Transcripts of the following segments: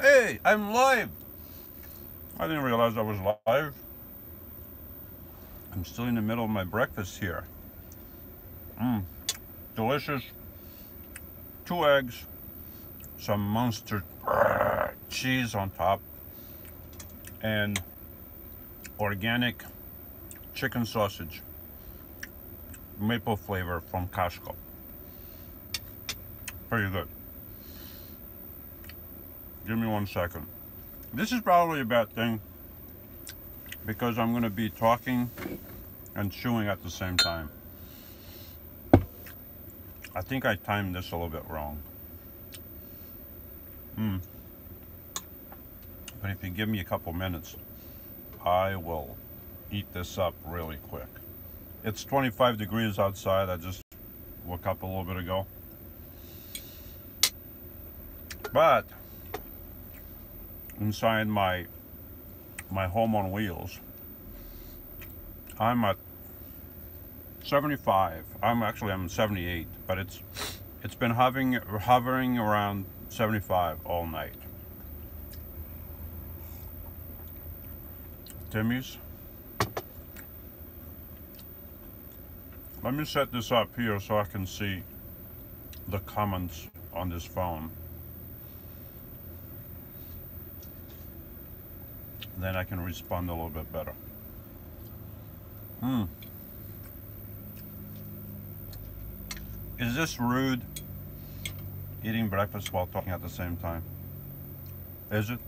Hey, I'm live! I didn't realize I was live. I'm still in the middle of my breakfast here. Mmm, delicious. 2 eggs, some monster cheese on top, and organic chicken sausage, maple flavor from Costco. Pretty good. Give me 1 second. This is probably a bad thing because I'm going to be talking and chewing at the same time. I think I timed this a little bit wrong. But if you give me a couple minutes, I will eat this up really quick. It's 25 degrees outside. I just woke up a little bit ago. But inside my home on wheels, I'm at 75. I'm 78, but it's been hovering around 75 all night. Timmy's. Let me set this up here so I can see the comments on this phone. Then I can respond a little bit better. Is this rude? Eating breakfast while talking at the same time? Is it?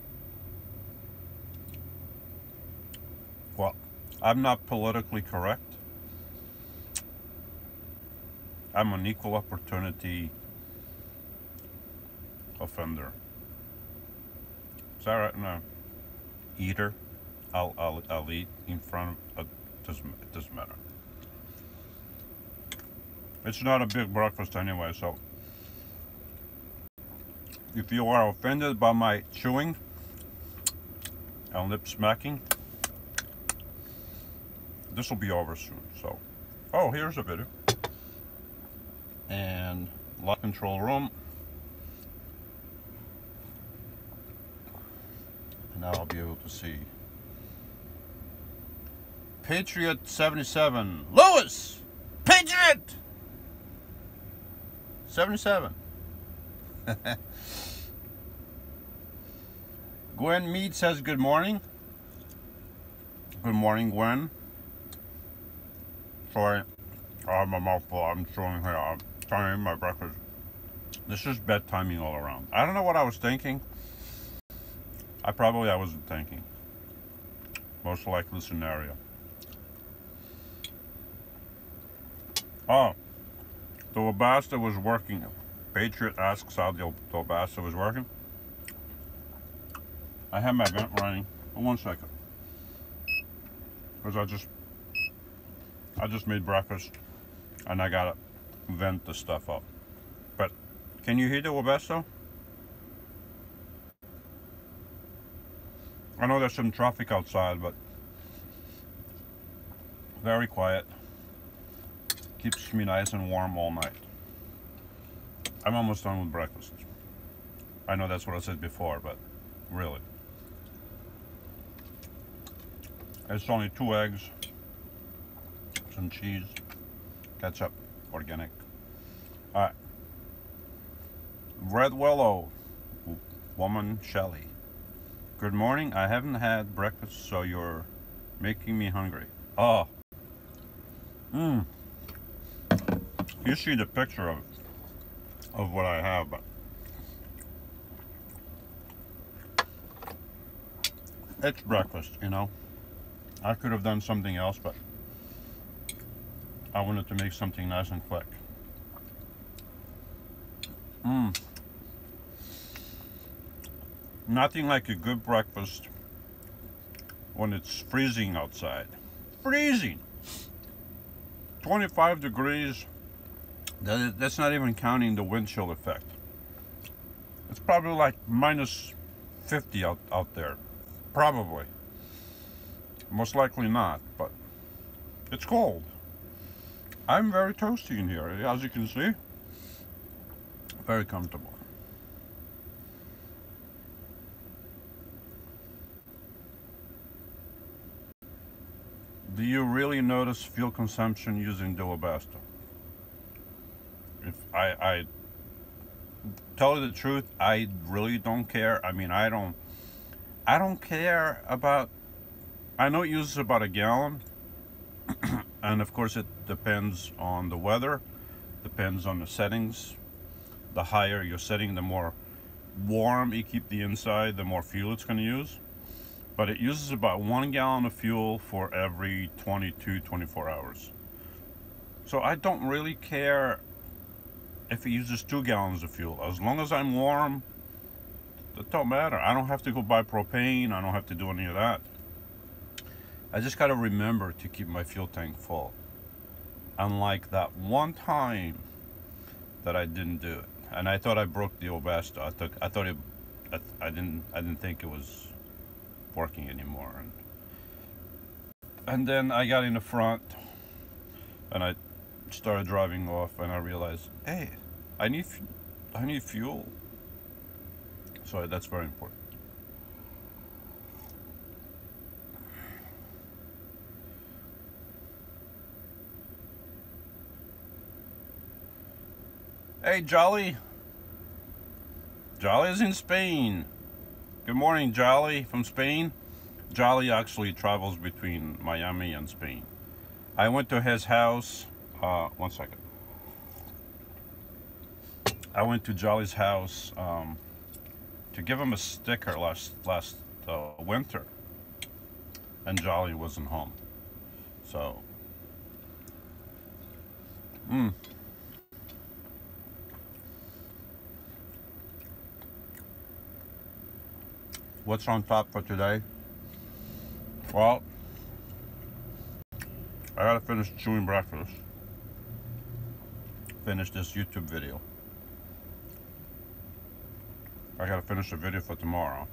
Well, I'm not politically correct. I'm an equal opportunity offender. Is that right? No. Eater. I'll eat in front of. It doesn't matter. It's not a big breakfast anyway, so if you are offended by my chewing and lip smacking, this will be over soon. So, oh, here's a video. And lock control room. And now I'll be able to see. Patriot 77. Lewis! Patriot! 77. Gwen Mead says good morning. Good morning, Gwen. Sorry. My mouth full. I'm chewing here. I'm trying to eat my breakfast. This is bedtiming all around. I don't know what I was thinking. I wasn't thinking. Most likely scenario. Oh, the Webasto was working. Patriot asks how the Webasto was working. I have my vent running. 1 second. Because I just made breakfast and I gotta vent the stuff up. But can you hear the Webasto? I know there's some traffic outside, but very quiet. Keeps me nice and warm all night. I'm almost done with breakfast. I know that's what I said before, but really. It's only 2 eggs, some cheese, ketchup, organic. All right. Red Willow, woman Shelley. Good morning. I haven't had breakfast, so you're making me hungry. Oh. You see the picture of what I have, but it's breakfast, you know. I could have done something else, but I wanted to make something nice and quick. Nothing like a good breakfast when it's freezing outside. Freezing! 25 degrees. That's not even counting the wind chill effect. It's probably like minus 50 out there. Probably. Most likely not, but it's cold. I'm very toasty in here, as you can see. Very comfortable. Do you really notice fuel consumption using the Webasto? If I tell you the truth, I really don't care. I mean, I don't care about. I know it uses about a gallon, and of course it depends on the weather, depends on the settings. The higher your setting, the more warm you keep the inside, the more fuel it's going to use. But it uses about 1 gallon of fuel for every 24 hours. So I don't really care if it uses 2 gallons of fuel. As long as I'm warm, it don't matter. I don't have to go buy propane. I don't have to do any of that. I just got to remember to keep my fuel tank full. Unlike that one time that I didn't do it, and I thought I broke the Webasto. I didn't think it was working anymore, and then I got in the front, and I started driving off, and I realized, hey, I need fuel. So that's very important. Hey, Jolly. Jolly is in Spain. Good morning, Jolly from Spain. Jolly actually travels between Miami and Spain. I went to his house. One second. I went to Jolly's house to give him a sticker last winter, and Jolly wasn't home. So, what's on top for today? Well, I gotta finish chewing breakfast. Finish this YouTube video. I gotta finish the video for tomorrow.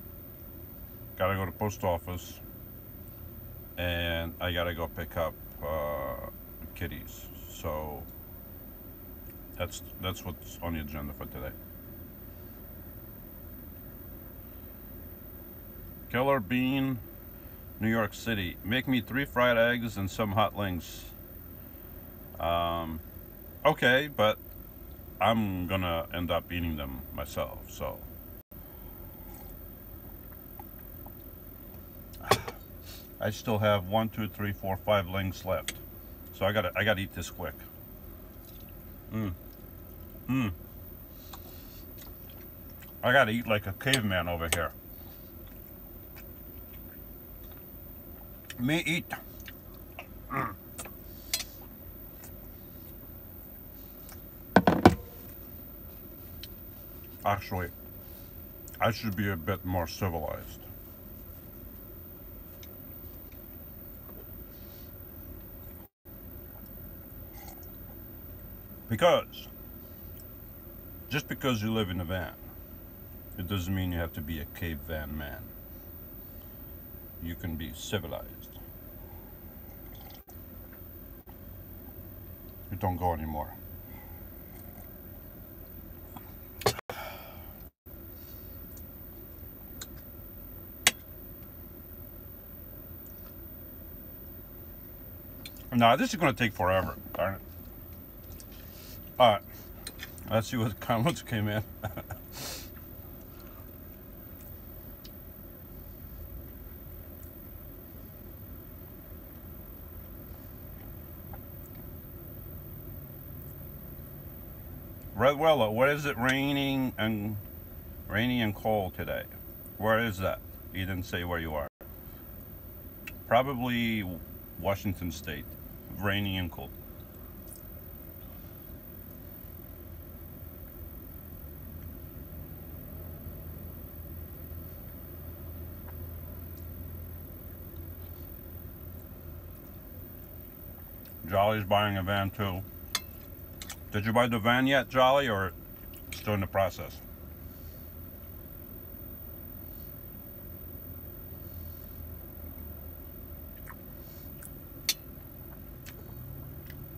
Gotta go to the post office, and I gotta go pick up kitties. So that's what's on the agenda for today. Killer Bean, New York City. Make me 3 fried eggs and some hot links. Okay, but I'm gonna end up eating them myself, so. I still have 1, 2, 3, 4, 5 links left. So I gotta eat this quick. I gotta eat like a caveman over here. Me eat. Actually, I should be a bit more civilized. Because just because you live in a van, it doesn't mean you have to be a caveman man. You can be civilized. You don't go anymore. Now this is going to take forever, darn it. All right, let's see what comments came in. Red Willow, what is it raining and cold today? Where is that? You didn't say where you are. Probably Washington State. Rainy and cold. Jolly's buying a van too. Did you buy the van yet, Jolly, or still in the process?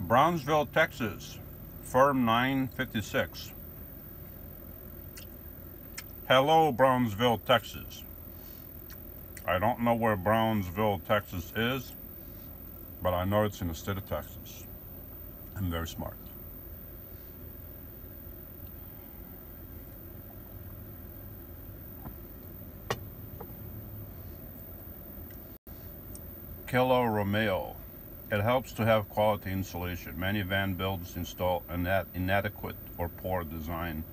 Brownsville, Texas, firm 956. Hello, Brownsville, Texas. I don't know where Brownsville, Texas is, but I know it's in the state of Texas. I'm very smart. Kilo Romeo. It helps to have quality insulation. Many van builds install inadequate or poor design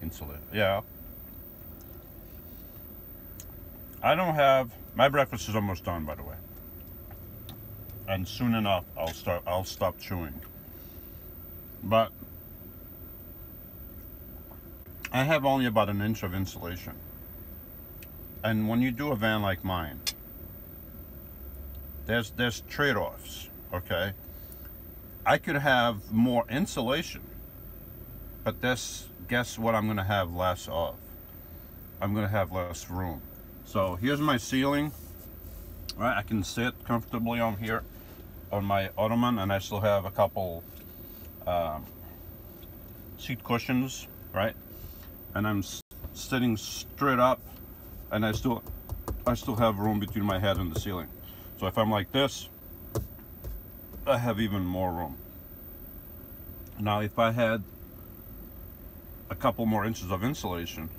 insulation. Yeah. I don't have, my breakfast is almost done, by the way. And soon enough I'll stop chewing. But I have only about an inch of insulation. And when you do a van like mine, there's trade-offs, okay? I could have more insulation, but guess what I'm gonna have less of? I'm gonna have less room. So here's my ceiling, right? I can sit comfortably on here on my ottoman, and I still have a couple seat cushions, right? And I'm sitting straight up, and I still have room between my head and the ceiling. So if I'm like this, I have even more room. Now, if I had a couple more inches of insulation,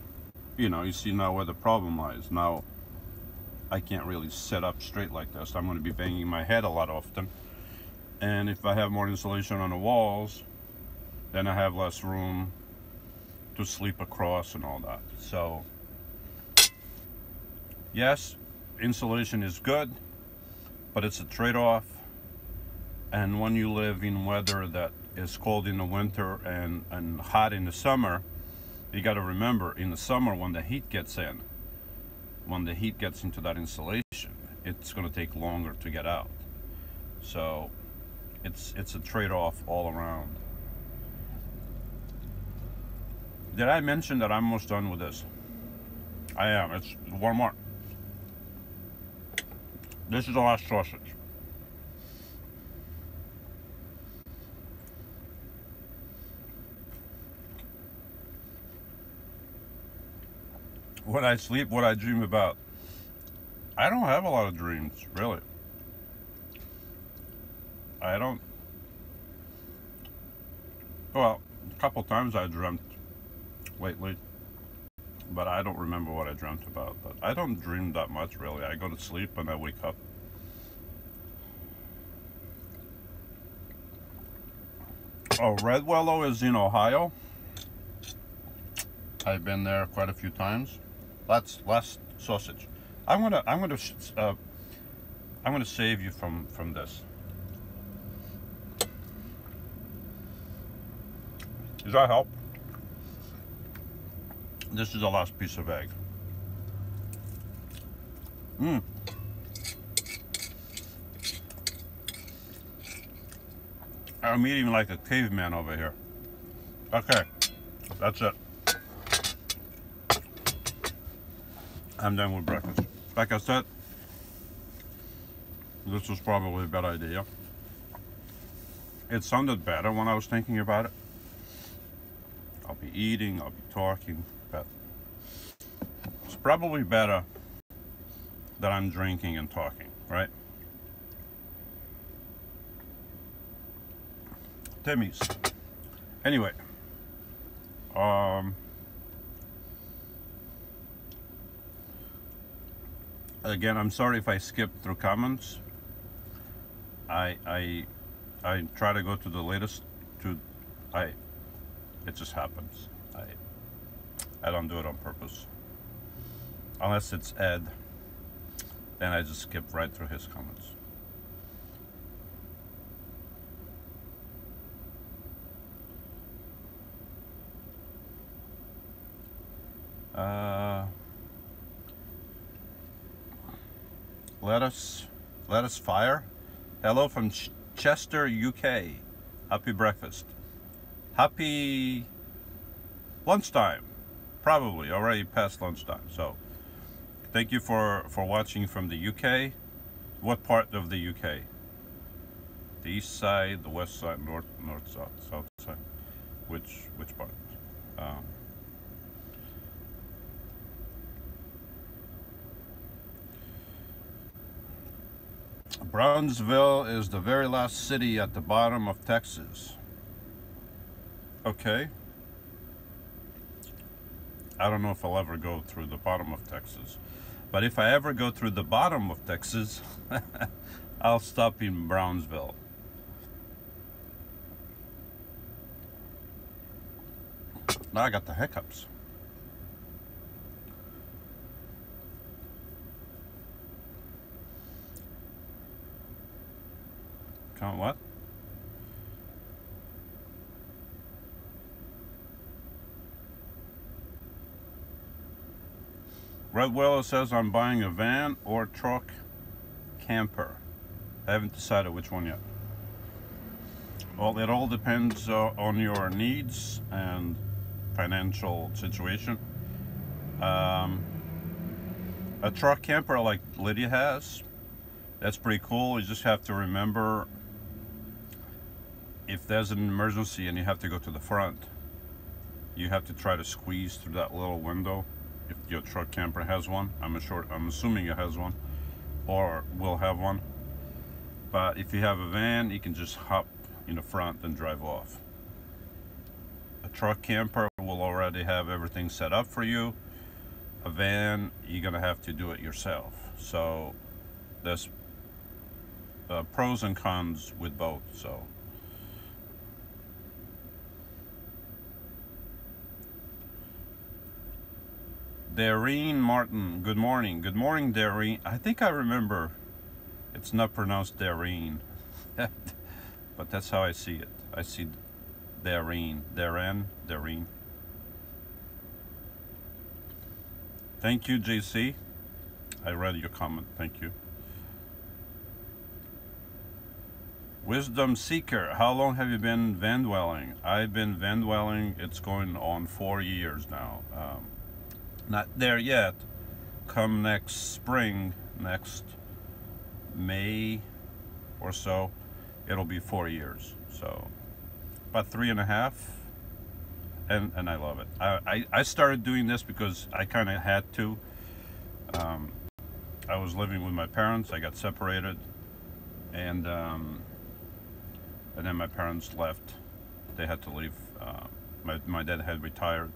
you see now where the problem lies. Now, I can't really sit up straight like this. I'm going to be banging my head a lot often. And if I have more insulation on the walls, then I have less room to sleep across and all that. So, yes, insulation is good, but it's a trade-off. And when you live in weather that is cold in the winter and hot in the summer, you got to remember, in the summer when the heat gets into that insulation, it's going to take longer to get out. So it's a trade-off all around. Did I mention that I'm almost done with this? I am. It's one more. This is the last sausage. When I sleep, what I dream about. I don't have a lot of dreams, really. I don't. Well, a couple times I dreamt lately, but I don't remember what I dreamt about. But I don't dream that much, really. I go to sleep and I wake up. Oh, Red Willow is in Ohio. I've been there quite a few times. Last sausage. I'm gonna save you from this. Does that help? This is the last piece of egg. I'm eating like a caveman over here. Okay, that's it. I'm done with breakfast. Like I said, this was probably a bad idea. It sounded better when I was thinking about it. I'll be eating, I'll be talking, but it's probably better that I'm drinking and talking, right? Timmy's. Anyway, again, I'm sorry if I skipped through comments. I try to go to the latest. It just happens. I don't do it on purpose. Unless it's Ed, then I just skip right through his comments. Let us fire. Hello from Chester, UK. Happy breakfast. Happy lunchtime. Probably already past lunchtime. So thank you for watching from the UK. What part of the UK? The east side, the west side, north side, south side. Which part? Brownsville is the very last city at the bottom of Texas. Okay. I don't know if I'll ever go through the bottom of Texas. But if I ever go through the bottom of Texas, I'll stop in Brownsville. Now I got the hiccups. Count what? Red Willow says I'm buying a van or truck camper. I haven't decided which one yet. Well, it all depends on your needs and financial situation. A truck camper like Lydia has, that's pretty cool. You just have to remember, if there's an emergency and you have to go to the front, you have to try to squeeze through that little window. If your truck camper has one, I'm assuming it has one, or will have one. But if you have a van, you can just hop in the front and drive off. A truck camper will already have everything set up for you. A van, you're gonna have to do it yourself. So there's pros and cons with both. So Dareen Martin, good morning. Good morning, Dareen. I think I remember it's not pronounced Dareen, but that's how I see it. I see Dareen. Dareen. Thank you, JC. I read your comment. Thank you. Wisdom Seeker, how long have you been van dwelling? I've been van dwelling, it's going on 4 years now. Not there yet. Come next spring, next May or so, it'll be 4 years. So about 3.5, and I love it. I started doing this because I kind of had to. I was living with my parents. I got separated, and then my parents left. They had to leave. My dad had retired,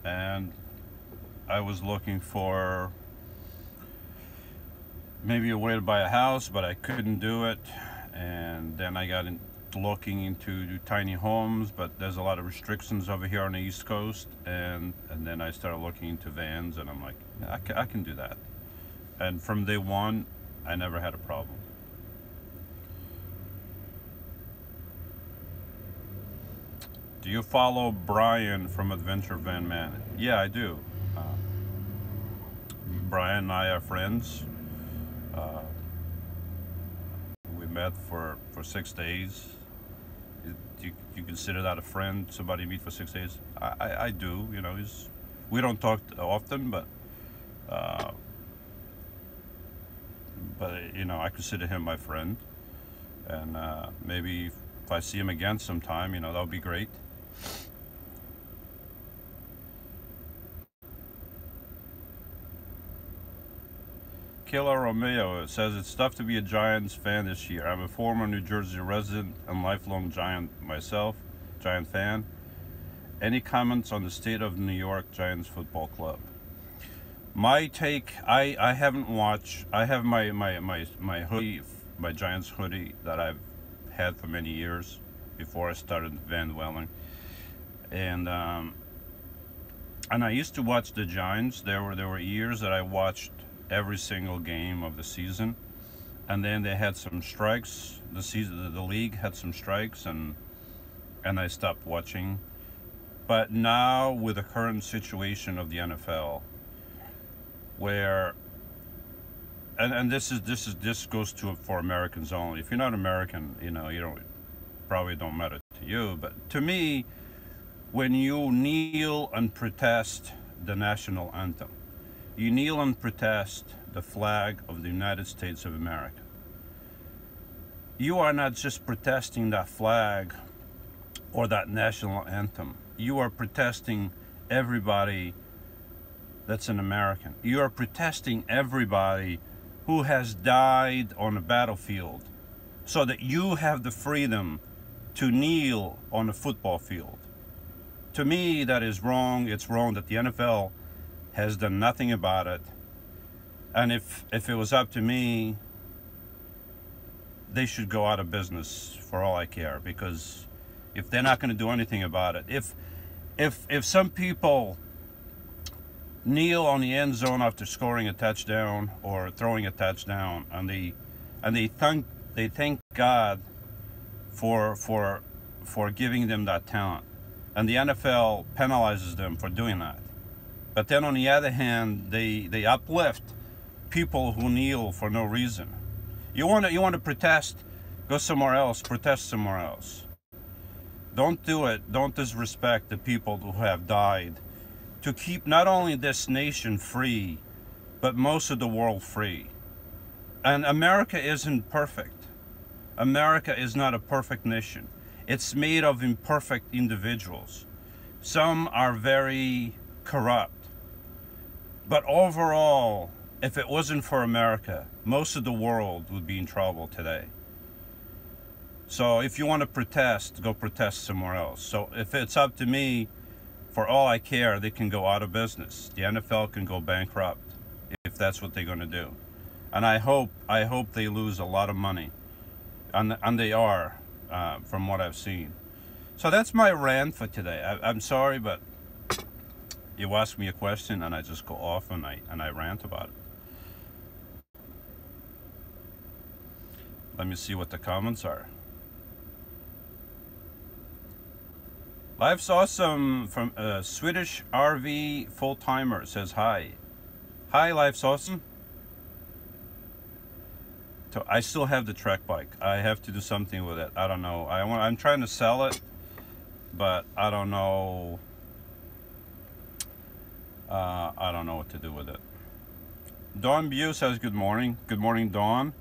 and I was looking for maybe a way to buy a house, but I couldn't do it. And then I got looking into tiny homes, but there's a lot of restrictions over here on the East Coast. And then I started looking into vans, and I'm like, I can do that. And from day one, I never had a problem. Do you follow Brian from Adventure Van Man? Yeah, I do. Brian and I are friends. We met for 6 days. Do you consider that a friend? Somebody you meet for 6 days? I do. You know, we don't talk often, but you know, I consider him my friend. And maybe if I see him again sometime, you know, that would be great. Killer Romeo says it's tough to be a Giants fan this year. I'm a former New Jersey resident and lifelong Giant myself, Giant fan. Any comments on the state of New York Giants football club? My take, I haven't watched. I have my hoodie, my Giants hoodie that I've had for many years before I started van dwelling, and I used to watch the Giants. There were years that I watched every single game of the season, and then they had some strikes. The league had some strikes, and I stopped watching. But now, with the current situation of the NFL, where and this goes to for Americans only. If you're not American, you know, probably don't matter to you. But to me, when you kneel and protest the national anthem, you kneel and protest the flag of the United States of America. You are not just protesting that flag or that national anthem. You are protesting everybody that's an American. You are protesting everybody who has died on a battlefield so that you have the freedom to kneel on a football field. To me, that is wrong. It's wrong that the NFL has done nothing about it. And if it was up to me, they should go out of business for all I care, because if they're not going to do anything about it, if some people kneel on the end zone after scoring a touchdown or throwing a touchdown, and they thank God for giving them that talent, and the NFL penalizes them for doing that. But then on the other hand, they uplift people who kneel for no reason. You want to protest, go somewhere else, protest somewhere else. Don't do it. Don't disrespect the people who have died to keep not only this nation free, but most of the world free. And America isn't perfect. America is not a perfect nation. It's made of imperfect individuals. Some are very corrupt. But overall, if it wasn't for America, most of the world would be in trouble today. So if you want to protest, go protest somewhere else. So if it's up to me, for all I care, they can go out of business. The NFL can go bankrupt if that's what they're going to do. And I hope they lose a lot of money. And they are, from what I've seen. So that's my rant for today. I'm sorry, but you ask me a question and I just go off and I rant about it. Let me see what the comments are. Life's awesome from Swedish RV full-timer says hi. Hi, Life's awesome. So I still have the Trek bike. I have to do something with it. I don't know. I'm trying to sell it, but I don't know. I don't know what to do with it. Dawn Bew says good morning. Good morning, Dawn.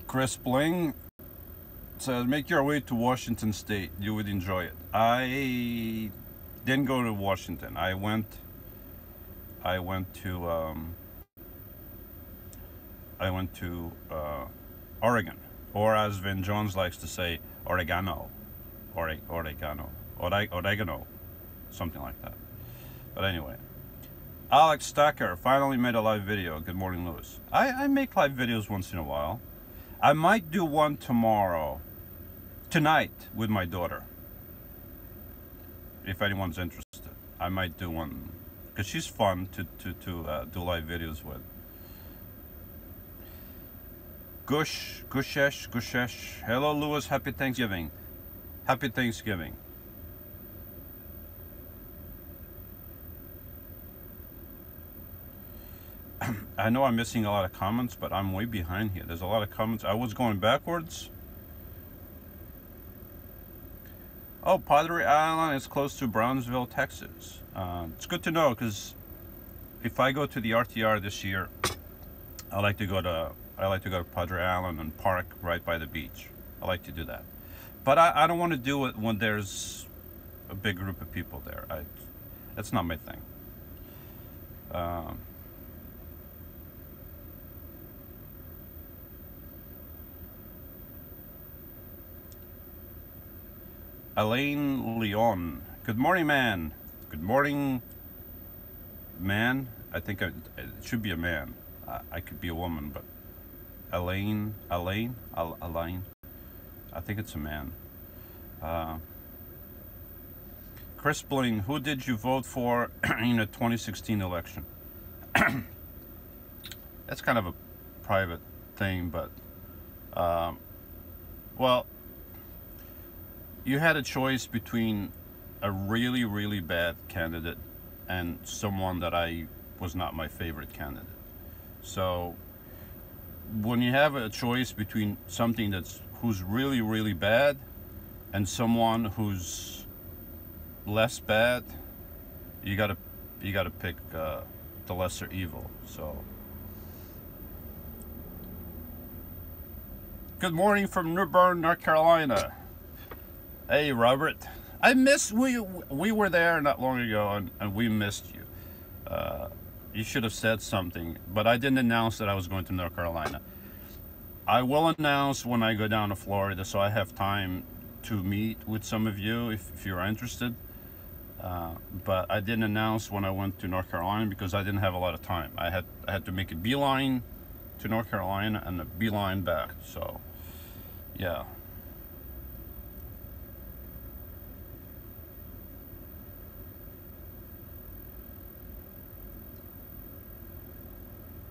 Chris Bling says, make your way to Washington State. You would enjoy it. I didn't go to Washington. I went to Oregon, or as Vin Jones likes to say, oregano, something like that. But anyway, Alex Stacker finally made a live video. Good morning, Lewis. I make live videos once in a while. I might do one tonight with my daughter. If anyone's interested, I might do one because she's fun to do live videos with. Gushesh. Hello, Lewis. Happy Thanksgiving. Happy Thanksgiving. I know I'm missing a lot of comments, but I'm way behind here. There's a lot of comments. I was going backwards. Oh, Padre Island is close to Brownsville, Texas. It's good to know, because if I go to the RTR this year, I like to go to Padre Island and park right by the beach. I like to do that. But I don't want to do it when there's a big group of people there. That's not my thing. Elaine Leon. Good morning, man. Good morning, man. I think it should be a man. I could be a woman, but Elaine. I think it's a man. Chris Bling, who did you vote for in the 2016 election? That's kind of a private thing, but well, you had a choice between a really, really bad candidate and someone that was not my favorite candidate. So when you have a choice between something who's really, really bad and someone who's less bad, you gotta pick the lesser evil. So good morning from New Bern, North Carolina. Hey, Robert. We were there not long ago, and we missed you. You should have said something, but I didn't announce that I was going to North Carolina. I will announce when I go down to Florida, so I have time to meet with some of you if you're interested. But I didn't announce when I went to North Carolina because I didn't have a lot of time. I had to make a beeline to North Carolina and a beeline back. So, yeah.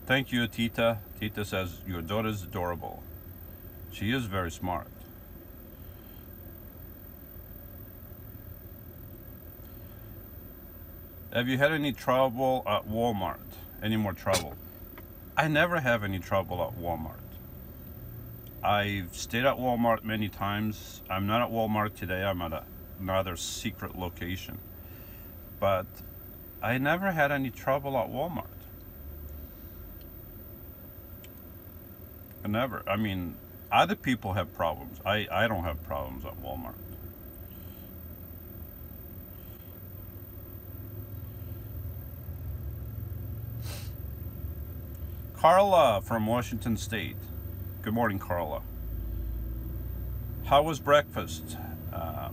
Thank you, Tita. Tita says, your daughter's adorable. She is very smart. Have you had any trouble at Walmart? Any more trouble? I never have any trouble at Walmart. I've stayed at Walmart many times. I'm not at Walmart today. I'm at another secret location. But I never had any trouble at Walmart. Never. I mean, other people have problems. I don't have problems at Walmart. Carla from Washington State. Good morning, Carla. How was breakfast?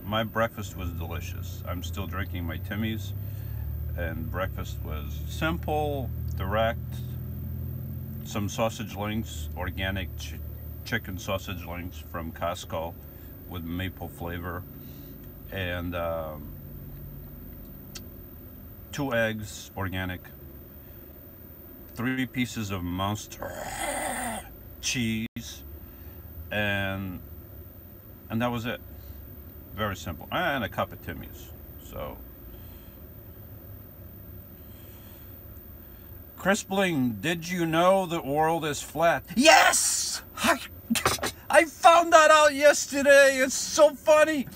My breakfast was delicious. I'm still drinking my Timmy's, and breakfast was simple, direct. Some sausage links, organic chicken sausage links from Costco with maple flavor, and 2 eggs, organic, 3 pieces of Monster cheese, and that was it. Very simple. And a cup of Timmy's. So, Crispling, did you know the world is flat? Yes! I found that out yesterday. It's so funny.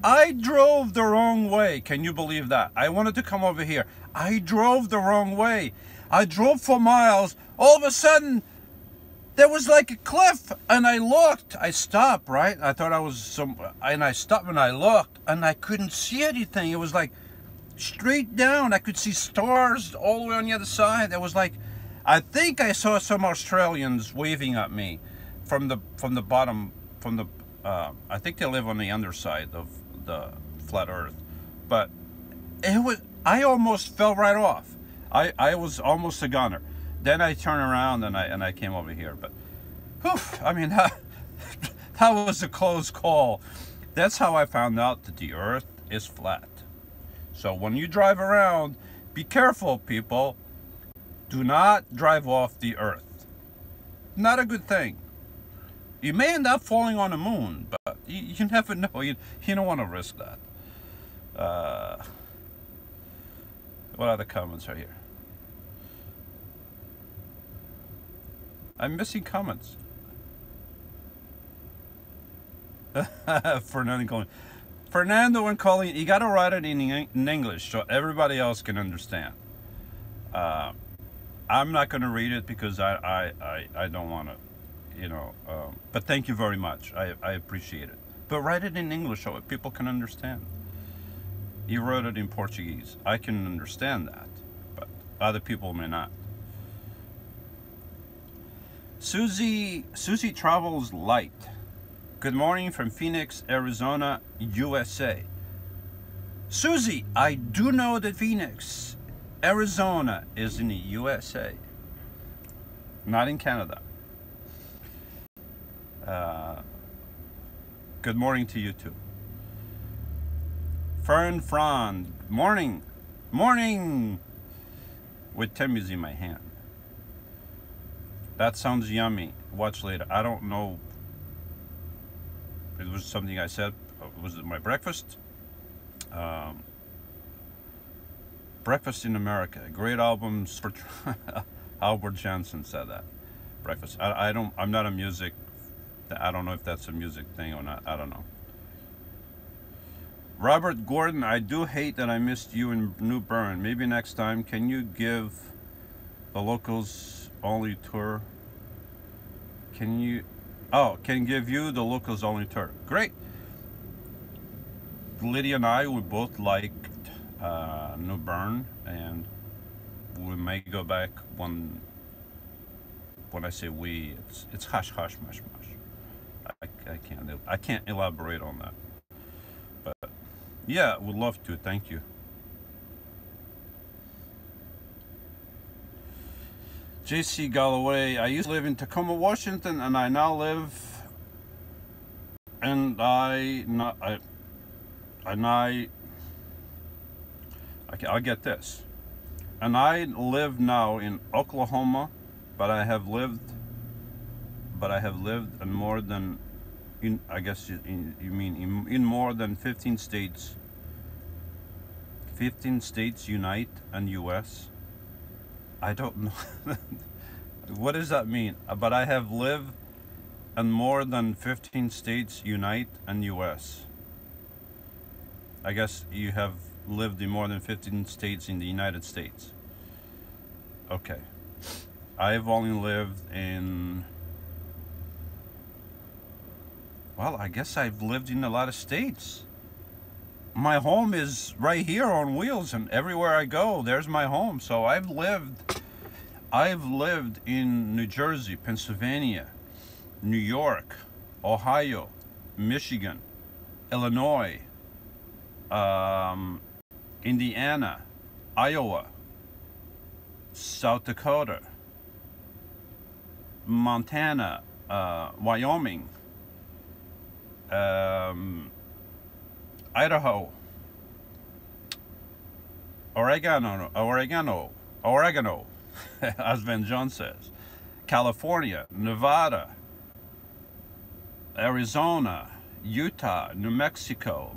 I drove the wrong way. Can you believe that? I wanted to come over here. I drove the wrong way. I drove for miles. All of a sudden, there was like a cliff, and I looked. I stopped, right? I thought I was and I stopped and I looked, and I couldn't see anything. It was like straight down. I could see stars all the way on the other side. It was like, I think I saw some Australians waving at me from the bottom, I think they live on the underside of the flat Earth. But I almost fell right off. I was almost a goner. Then I turned around and I came over here. But, whew, I mean, that was a close call. That's how I found out that the Earth is flat. So when you drive around, be careful, people. Do not drive off the Earth. Not a good thing. You may end up falling on the moon, but you never know. You don't want to risk that. What other comments are here? I'm missing comments. Fernando and Colleen, you got to write it in English so everybody else can understand. I'm not going to read it because I don't want to, you know. But thank you very much. I appreciate it. But write it in English so people can understand. You wrote it in Portuguese. I can understand that, but other people may not. Susie travels light. Good morning from Phoenix, Arizona, USA. Susie, I do know that Phoenix, Arizona is in the USA, not in Canada. Good morning to you too. Fern Fran, morning, morning, with Timmy's in my hand. That sounds yummy. Watch later. I don't know. It was something I said. Was it my breakfast? Breakfast in America. Great albums for Albert Johnson said that. Breakfast. I'm not a music. I don't know if that's a music thing or not. I don't know. Robert Gordon, I do hate that I missed you in New Bern. Maybe next time, can you give the locals only tour? Can give you the locals only tour. Great. Lydia and I, we both liked New Bern, and we may go back when I say we, it's hush hush mush mush. I can't elaborate on that. But yeah, would love to. Thank you. JC Galloway. I used to live in Tacoma, Washington, and I now live and I not I and I okay, I'll get this. And I live now in Oklahoma, but I have lived in more than in I guess you mean in more than 15 states. 15 states unite and US. I don't know. What does that mean? But I have lived in more than 15 states unite and US. I guess you have lived in more than 15 states in the United States. Okay. I've only lived in, well, I guess I've lived in a lot of states. My home is right here on wheels, and everywhere I go, there's my home. So I've lived in New Jersey, Pennsylvania, New York, Ohio, Michigan, Illinois, Indiana, Iowa, South Dakota, Montana, Wyoming, Idaho, Oregano, as Ben John says, California, Nevada, Arizona, Utah, New Mexico,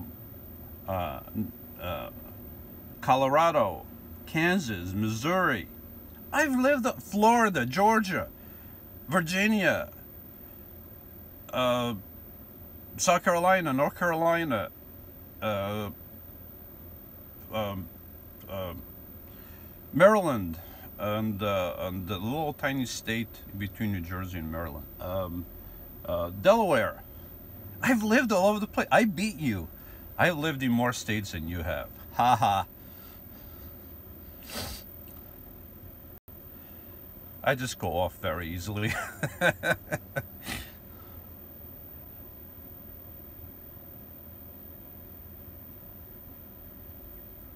Colorado, Kansas, Missouri. I've lived in Florida, Georgia, Virginia, South Carolina, North Carolina, Maryland, and the little tiny state between New Jersey and Maryland, Delaware. I've lived all over the place. I beat you. I've lived in more states than you have. Ha ha. I just go off very easily.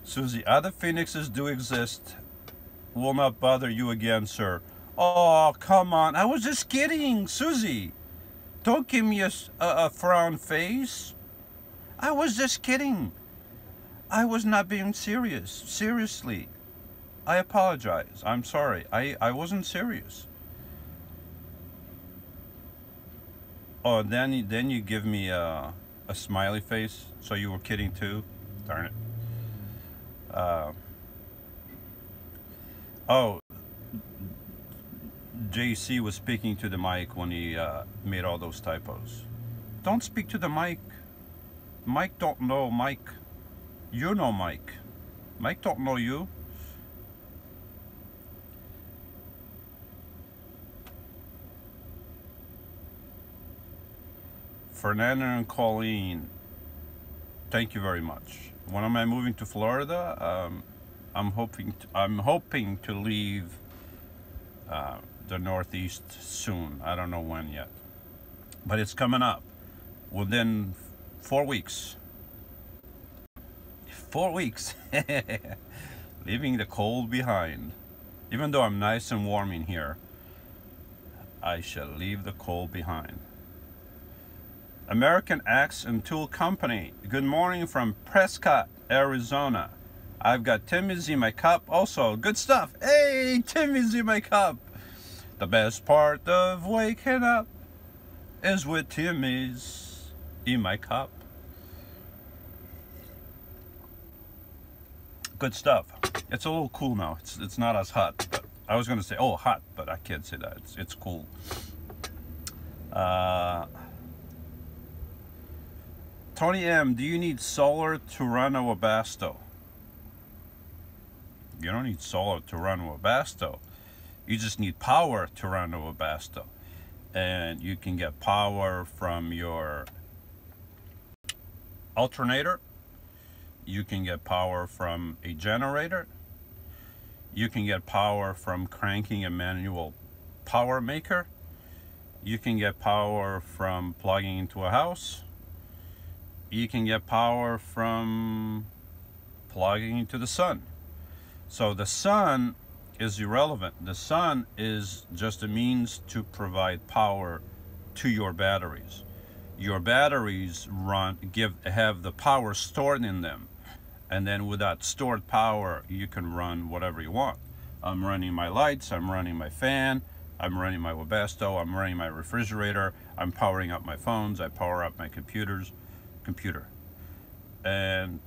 Susie, other phoenixes do exist. Will not bother you again, sir. Oh, come on. I was just kidding, Susie. Don't give me a frown face. I was just kidding. I was not being serious. Seriously. I apologize. I'm sorry. I wasn't serious. Oh, then you give me a smiley face. So you were kidding too? Darn it. Oh, JC was speaking to the mic when he made all those typos. Don't speak to the mic. Mike don't know Mike. You know Mike. Mike don't know you. Fernando and Colleen, thank you very much. When am I moving to Florida? I'm hoping to leave the Northeast soon. I don't know when yet, but it's coming up within 4 weeks. 4 weeks. Leaving the cold behind. Even though I'm nice and warm in here, I shall leave the cold behind. American Axe and Tool Company. Good morning from Prescott, Arizona. I've got Timmy's in my cup also. Good stuff. Hey, Timmy's in my cup. The best part of waking up is with Timmy's in my cup. Good stuff. It's a little cool now. It's not as hot. But I was going to say, oh, hot, but I can't say that. It's cool. Tony M, do you need solar to run a Webasto? You don't need solar to run a Webasto. You just need power to run a Webasto. And you can get power from your alternator. You can get power from a generator. You can get power from cranking a manual power maker. You can get power from plugging into a house. You can get power from plugging into the sun. So the sun is irrelevant. The sun is just a means to provide power to your batteries. Your batteries have the power stored in them, and then with that stored power you can run whatever you want. I'm running my lights, I'm running my fan, I'm running my Webasto, I'm running my refrigerator, I'm powering up my phones, I power up my computer. And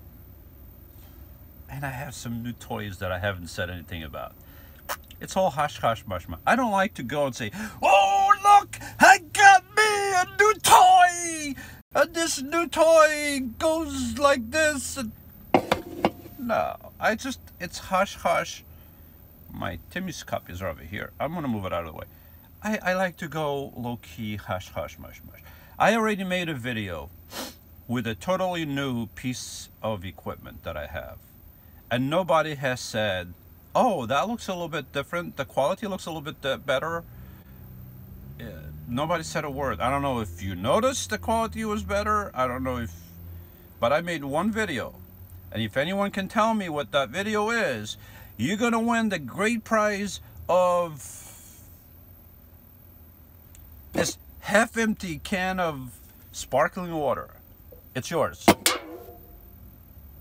I have some new toys that I haven't said anything about. It's all hush hush mush mush. I don't like to go and say, oh look, I got me a new toy, and this new toy goes like this. And no, it's hush hush. My Timmy's cup is over here. I'm gonna move it out of the way. I like to go low key hush hush mush mush. I already made a video with a totally new piece of equipment that I have, and nobody has said, oh, that looks a little bit different, the quality looks a little bit better. Nobody said a word. I don't know if you noticed the quality was better. I don't know if, but I made one video, and if anyone can tell me what that video is, you're gonna win the great prize of this half-empty can of sparkling water. It's yours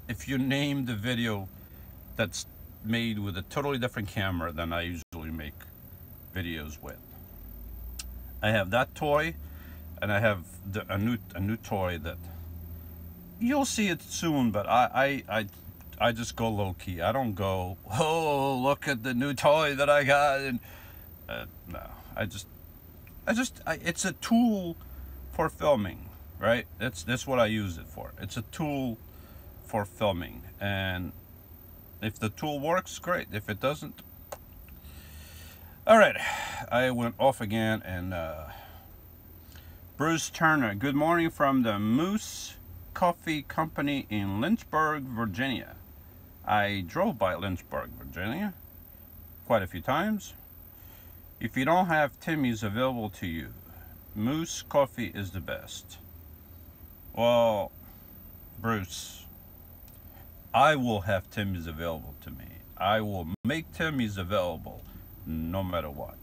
if you name the video that's made with a totally different camera than I usually make videos with. I have that toy, and I have a new toy that you'll see it soon, but I just go low key. I don't go, oh, look at the new toy that I got. And no, it's a tool for filming, right? That's what I use it for. It's a tool for filming, and if the tool works, great. If it doesn't, all right. I went off again. And Bruce Turner, good morning from the Moose Coffee Company in Lynchburg, Virginia. I drove by Lynchburg, Virginia quite a few times. If you don't have Timmy's available to you, Moose Coffee is the best. Well, Bruce, I will have Timmy's available to me. I will make Timmy's available no matter what.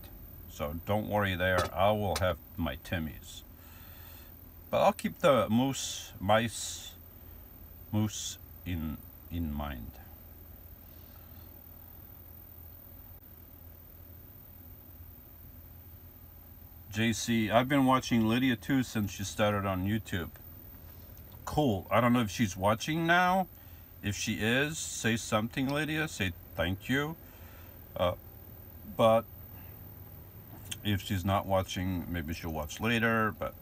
So don't worry there. I will have my Timmy's. But I'll keep the moose in mind. JC, I've been watching Lydia too since she started on YouTube. Cool. I don't know if she's watching now. If she is, say something, Lydia. Say thank you. But if she's not watching, maybe she'll watch later. But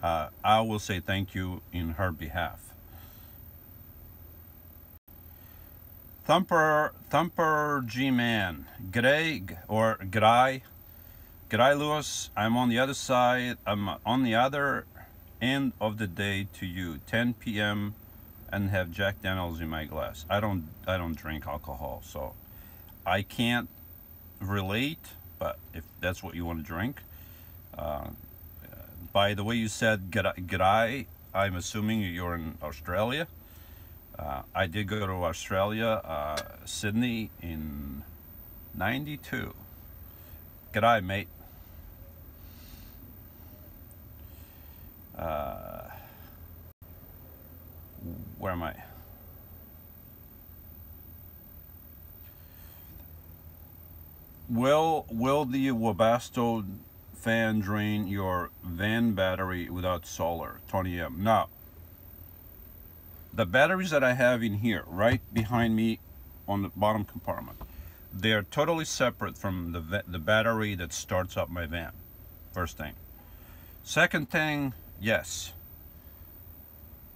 I will say thank you in her behalf. Thumper G-Man. G'day Lewis. I'm on the other side. I'm on the other end of the day to you. 10 p.m. and have Jack Daniels in my glass. I don't drink alcohol, so I can't relate. But if that's what you want to drink, by the way you said g'day, I'm assuming you're in Australia. I did go to Australia, Sydney in '92. G'day, mate. Where am I? Will the Webasto fan drain your van battery without solar? 20 amp. No. The batteries that I have in here, right behind me on the bottom compartment, they are totally separate from the battery that starts up my van. First thing. Second thing, yes.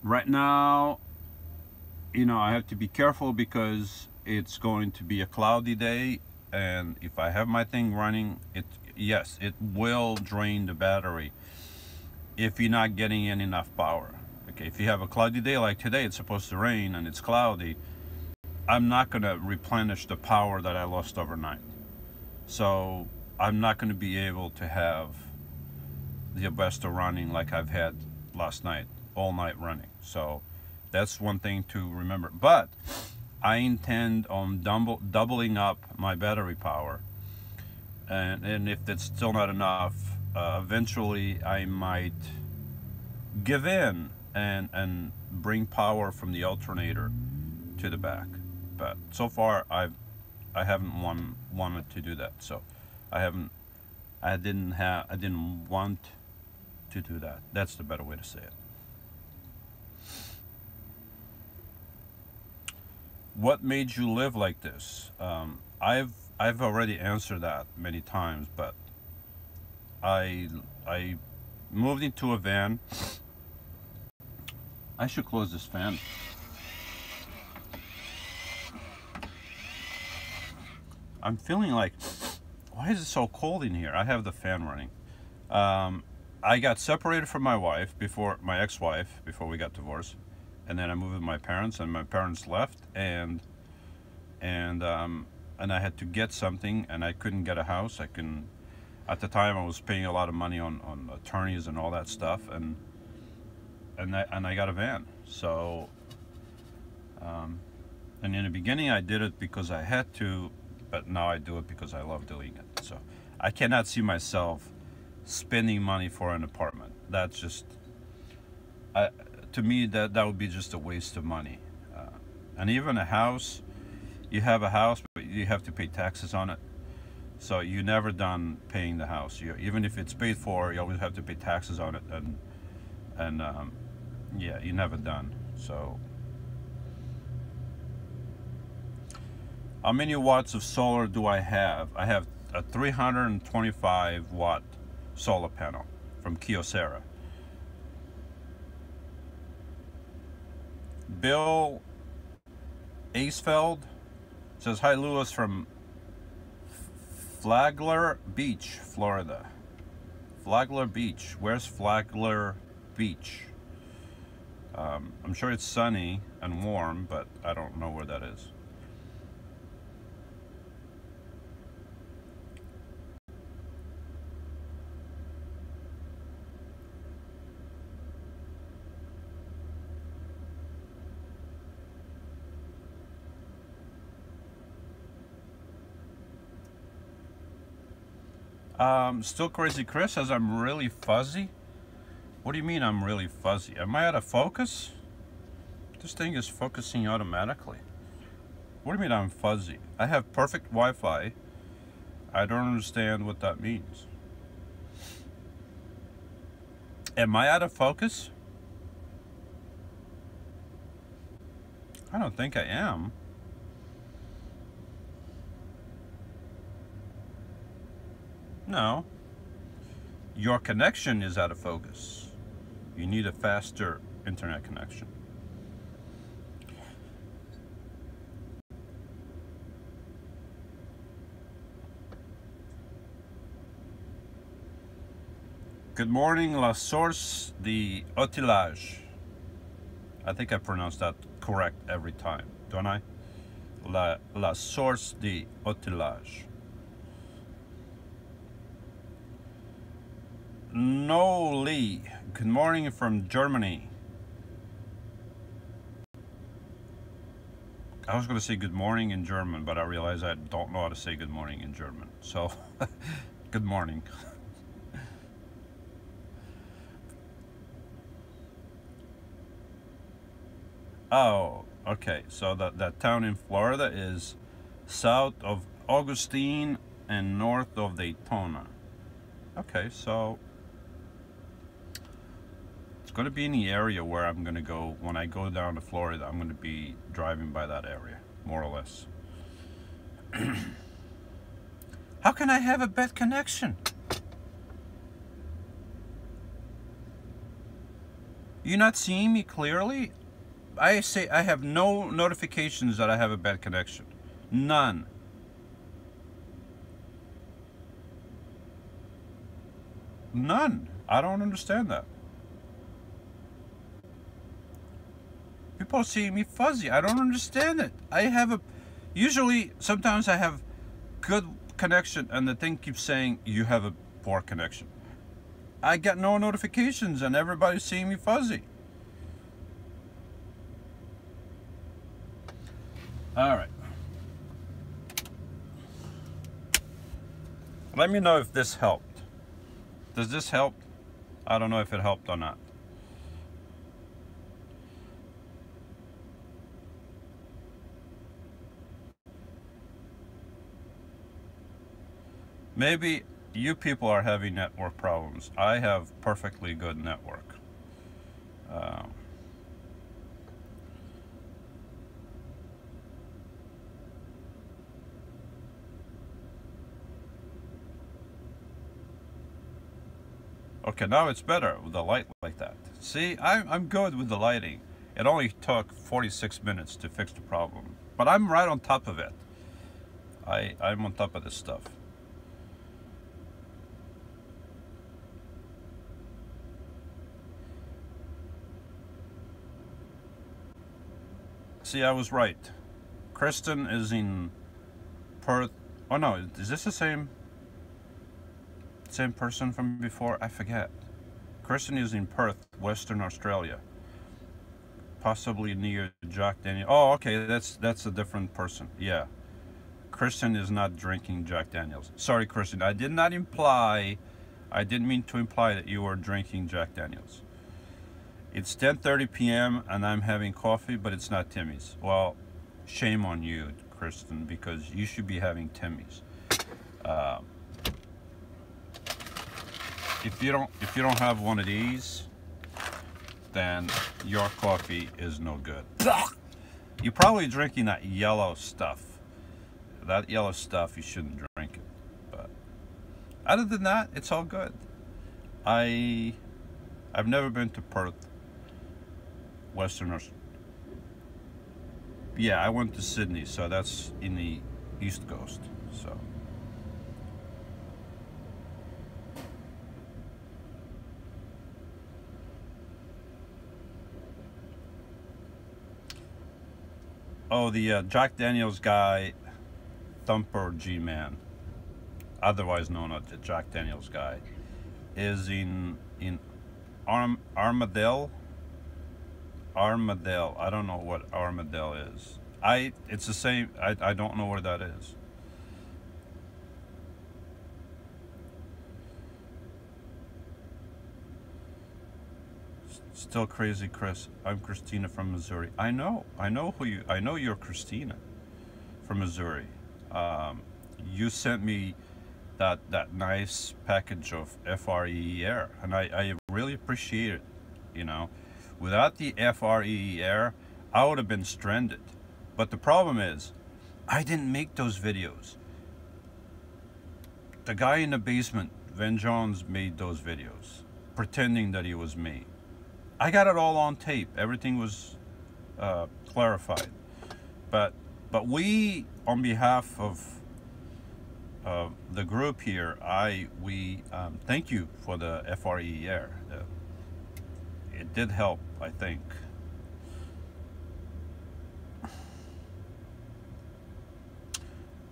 Right now, I have to be careful because it's going to be a cloudy day, and if I have my thing running, it will drain the battery if you're not getting in enough power. Okay, if you have a cloudy day like today, it's supposed to rain and it's cloudy, I'm not going to replenish the power that I lost overnight. So I'm not going to be able to have the Abesto running like I've had last night, all night running. So that's one thing to remember. But I intend on doubling up my battery power. And if that's still not enough, eventually I might give in and bring power from the alternator to the back. But so far I haven't wanted to do that. So I didn't want to do that. That's the better way to say it. What made you live like this? I've already answered that many times, but I moved into a van. I should close this fan. I'm feeling like, why is it so cold in here? I have the fan running. I got separated from my wife before, my ex-wife, before we got divorced, and then I moved with my parents, and my parents left, and I had to get something, and I couldn't get a house. At the time I was paying a lot of money on attorneys and all that stuff, and I got a van. So, and in the beginning I did it because I had to, but now I do it because I love doing it. So I cannot see myself spending money for an apartment. That's just, to me, that would be just a waste of money. And even a house, you have a house, but you have to pay taxes on it. So you're never done paying the house. Even if it's paid for, you always have to pay taxes on it, and yeah, you're never done. So, how many watts of solar do I have? I have a 325 watt solar panel from Kyocera. Bill Acefeld says, hi Lewis from Flagler Beach, Florida. Flagler Beach. Where's Flagler Beach? I'm sure it's sunny and warm, but I don't know where that is. Still Crazy Chris says I'm really fuzzy. What do you mean I'm really fuzzy? Am I out of focus? This thing is focusing automatically. What do you mean I'm fuzzy? I have perfect Wi-Fi. I don't understand what that means. Am I out of focus? I don't think I am. No. Your connection is out of focus. You need a faster internet connection. Good morning, la source de outillage. I think I pronounced that correct every time, don't I? La source de outillage. No Lee, good morning from Germany. I was going to say good morning in German, but I realized I don't know how to say good morning in German. So, good morning. Oh, okay. So that town in Florida is south of Augustine and north of Daytona. Okay, so it's going to be in the area where I'm going to go. When I go down to Florida, I'm going to be driving by that area, more or less. How can I have a bad connection? You're not seeing me clearly? I say I have no notifications that I have a bad connection. None. None. I don't understand that. people are seeing me fuzzy. I don't understand it. Usually, sometimes I have good connection and the thing keeps saying you have a poor connection. I get no notifications and everybody's seeing me fuzzy. All right. Let me know if this helped. Does this help? I don't know if it helped or not. Maybe you people are having network problems. I have perfectly good network. Okay, now it's better with the light like that. See, I'm good with the lighting. It only took 46 minutes to fix the problem. But I'm right on top of it. I'm on top of this stuff. See, I was right. Kristen is in Perth. Oh no, is this the same person from before? I forget. Kristen is in Perth, Western Australia. Possibly near Jack Daniels. Oh, okay, that's a different person. Yeah. Kristen is not drinking Jack Daniels. Sorry, Kristen. I didn't mean to imply that you were drinking Jack Daniels. It's 10:30 p.m. and I'm having coffee, but it's not Timmy's. Well, shame on you, Kristen, because you should be having Timmy's. If you don't have one of these, then your coffee is no good. You're probably drinking that yellow stuff. That yellow stuff, you shouldn't drink it. But other than that, it's all good. I've never been to Perth, Western Australia. Yeah, I went to Sydney, so that's in the East Coast. So. Oh, the Jack Daniels guy, Thumper G-Man, otherwise known as the Jack Daniels guy, is in Armadale. Armadale. I don't know what Armadale is. It's the same. I don't know where that is. Still crazy, Chris. I'm Christina from Missouri. I know you're Christina from Missouri. You sent me that nice package of FRE air, and I really appreciate it. You know, without the FRE air, I would have been stranded. But the problem is, I didn't make those videos. The guy in the basement, Van Johns, made those videos, pretending that he was me. I got it all on tape. Everything was clarified. But we, on behalf of the group here, we thank you for the FRE air. It did help, I think.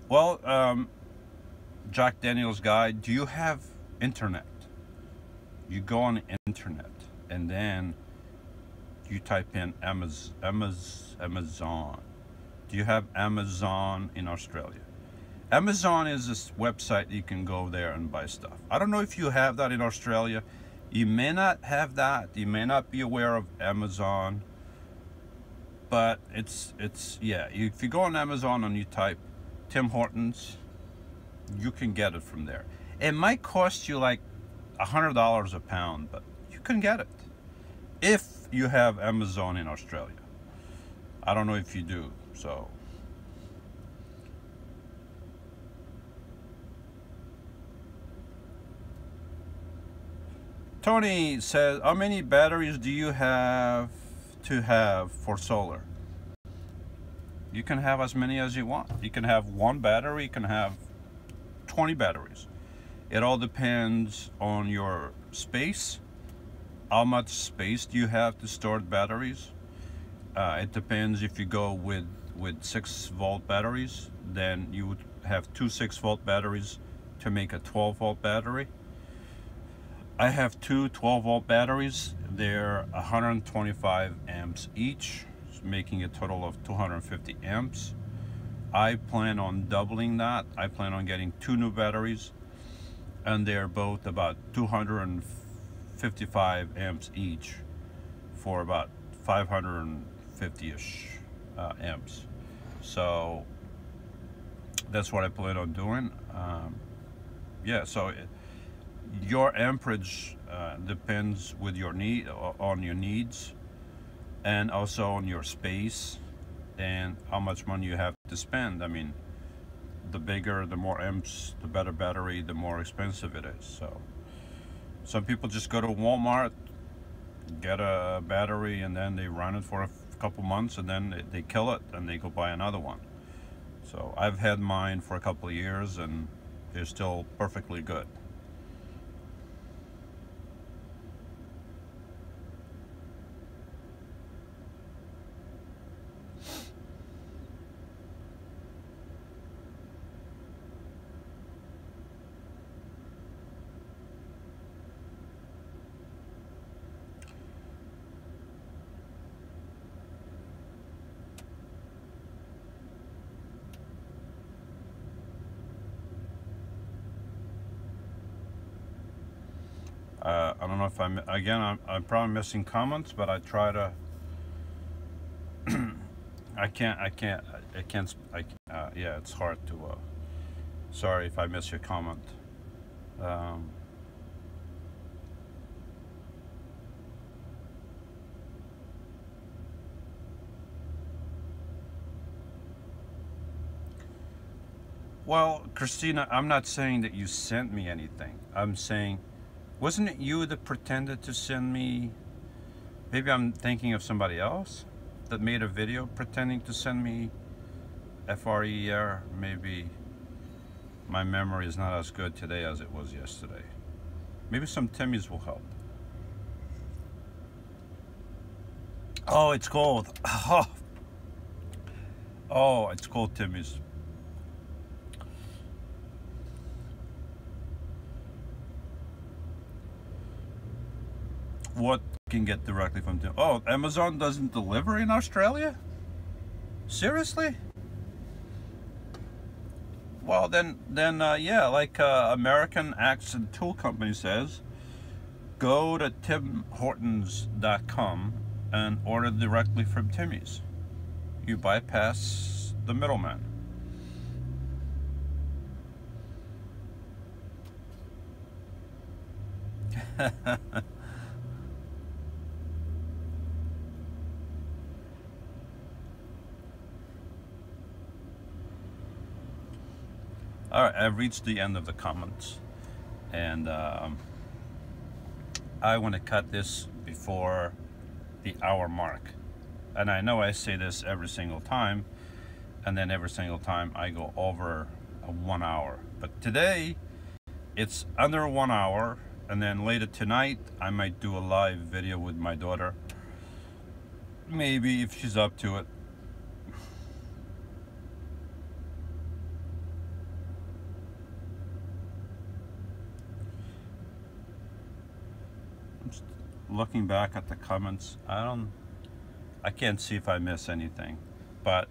Well, Jack Daniels guy, do you have internet? You go on the internet and then you type in Amazon. Do you have Amazon in Australia? Amazon is this website you can go there and buy stuff. I don't know if you have that in Australia. You may not have that. You may not be aware of Amazon. But it's yeah. If you go on Amazon and you type Tim Hortons, you can get it from there. It might cost you like $100 a pound, but you can get it if you have Amazon in Australia. I don't know if you do, so. Tony says, how many batteries do you have to have for solar? You can have as many as you want. You can have one battery, you can have 20 batteries. It all depends on your space. How much space do you have to store batteries? It depends. If you go with 6-volt batteries, then you would have two 6-volt batteries to make a 12-volt battery. I have two 12-volt batteries. They're 125 amps each, making a total of 250 amps. I plan on doubling that. I plan on getting two new batteries, and they're both about 255 amps each for about 550-ish amps. So that's what I plan on doing. Yeah, so your amperage depends with your need on your needs, and also on your space and how much money you have to spend. I mean, the bigger, the more amps, the better battery, the more expensive it is. So some people just go to Walmart, get a battery, and then they run it for a couple months, and then they kill it and they go buy another one. So I've had mine for a couple of years and they're still perfectly good. I don't know if I'm probably missing comments, but I try to. Yeah, it's hard to. Sorry if I miss your comment. Um, well, Christina, I'm not saying that you sent me anything. I'm saying, wasn't it you that pretended to send me? Maybe I'm thinking of somebody else that made a video pretending to send me FRER. Maybe my memory is not as good today as it was yesterday. Maybe some Timmy's will help. Oh, it's cold. Oh, it's cold, Timmy's. What can get directly from Tim? Oh, Amazon doesn't deliver in Australia? Seriously? Well, then, yeah, like American Axe and Tool Company says, go to timhortons.com and order directly from Timmy's. You bypass the middleman. All right, I've reached the end of the comments, and I want to cut this before the hour mark. And I know I say this every single time, and then every single time I go over 1 hour. But today, it's under 1 hour, and then later tonight, I might do a live video with my daughter. Maybe if she's up to it. Looking back at the comments, I can't see if I miss anything, but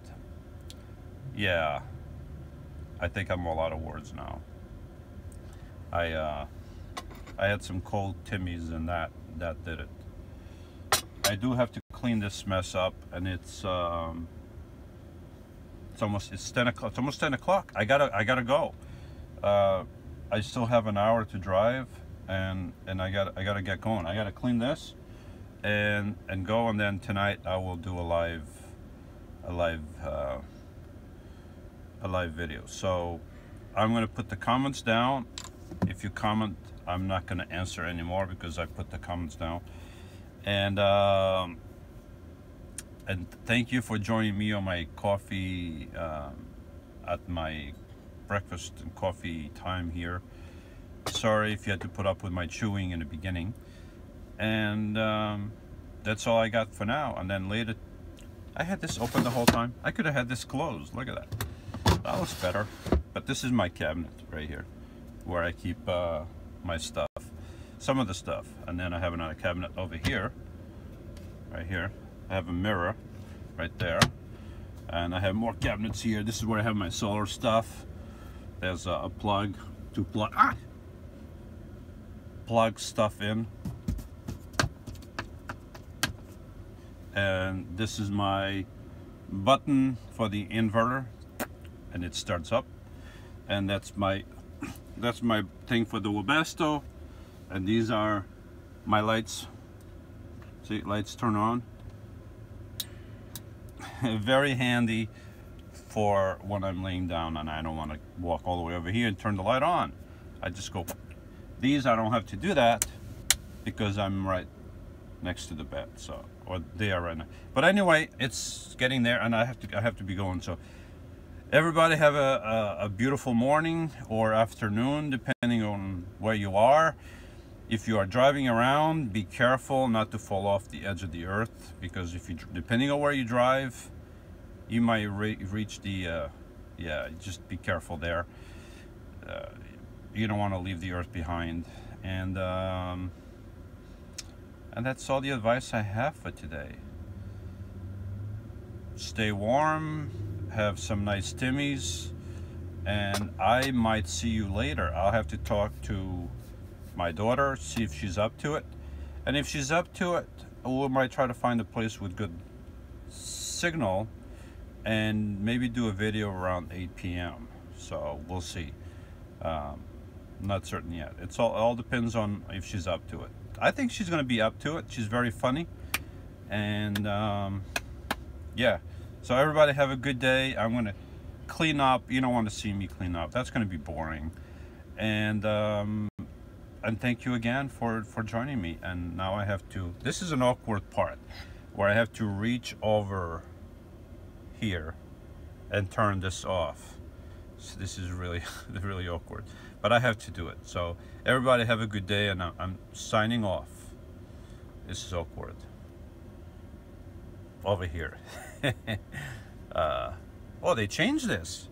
yeah, I think I'm all out of words now. I had some cold Timmy's, and that did it. I do have to clean this mess up, and it's 10 o'clock. It's almost 10 o'clock. I gotta go. I still have an hour to drive, and I gotta get going. I gotta clean this and go, and then tonight I will do a live video. So I'm gonna put the comments down. If you comment, I'm not gonna answer anymore because I put the comments down. And thank you for joining me on my coffee at my breakfast and coffee time here. Sorry if you had to put up with my chewing in the beginning. And that's all I got for now. And then later I had this open the whole time. I could have had this closed. Look at that. That looks better. But this is my cabinet right here, where I keep my stuff, some of the stuff. And then I have another cabinet over here, right here. I have a mirror right there. And I have more cabinets here. This is where I have my solar stuff. There's a plug to plug stuff in. And this is my button for the inverter, and it starts up. And that's my thing for the Webasto. And these are my lights. See, lights turn on. Very handy for when I'm laying down and I don't want to walk all the way over here and turn the light on. I just go. These I don't have to do that because I'm right next to the bed, so, or they are right now. But anyway, it's getting there, and I have to be going. So everybody have a beautiful morning or afternoon, depending on where you are. If you are driving around, be careful not to fall off the edge of the earth, because if you, depending on where you drive, you might reach the yeah, just be careful there. You don't want to leave the earth behind. And that's all the advice I have for today. Stay warm, have some nice timmies, and I might see you later. I'll have to talk to my daughter, see if she's up to it. And if she's up to it, we might try to find a place with good signal and maybe do a video around 8 p.m. So we'll see. Not certain yet. It's all depends on if she's up to it. I think she's going to be up to it. She's very funny. And yeah. So everybody have a good day. I'm going to clean up. You don't want to see me clean up. That's going to be boring. And thank you again for joining me. And now I have to, this is an awkward part where I have to reach over here and turn this off. So this is really really awkward, but I have to do it. So everybody have a good day, and I'm signing off. This is awkward over here. Oh, they changed this.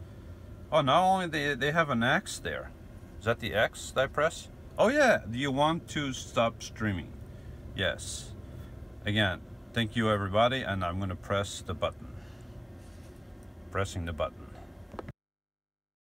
Oh, not only they have an X there. Is that the X that I press? Oh yeah, do you want to stop streaming? Yes. Again, thank you everybody, and I'm going to press the button. Pressing the button.